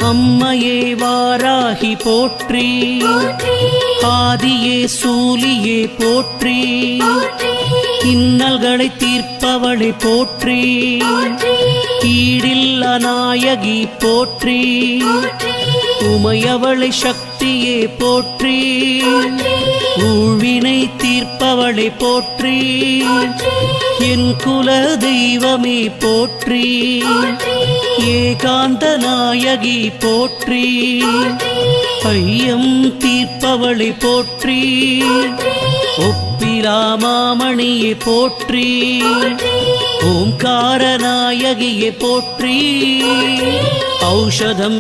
அம்மையே வாராகி போற்றி, ஆதியே சூலியே போற்றி, இன்னல்களை தீர்ப்பவளை போற்றி, ஈடில்லா நாயகி போற்றி, உமையவளை சக்தியே போற்றி, ஊழ்வினை தீர்ப்பவளை போற்றி, என் குல தெய்வமே போற்றி, ஏகாந்த நாயகி போற்றி, ஐயம் தீர்ப்பவளை போற்றி, ஒப்பிலா மாமணியே போற்றி, ஓம்கார நாயகியே போற்றி, ஔஷதம்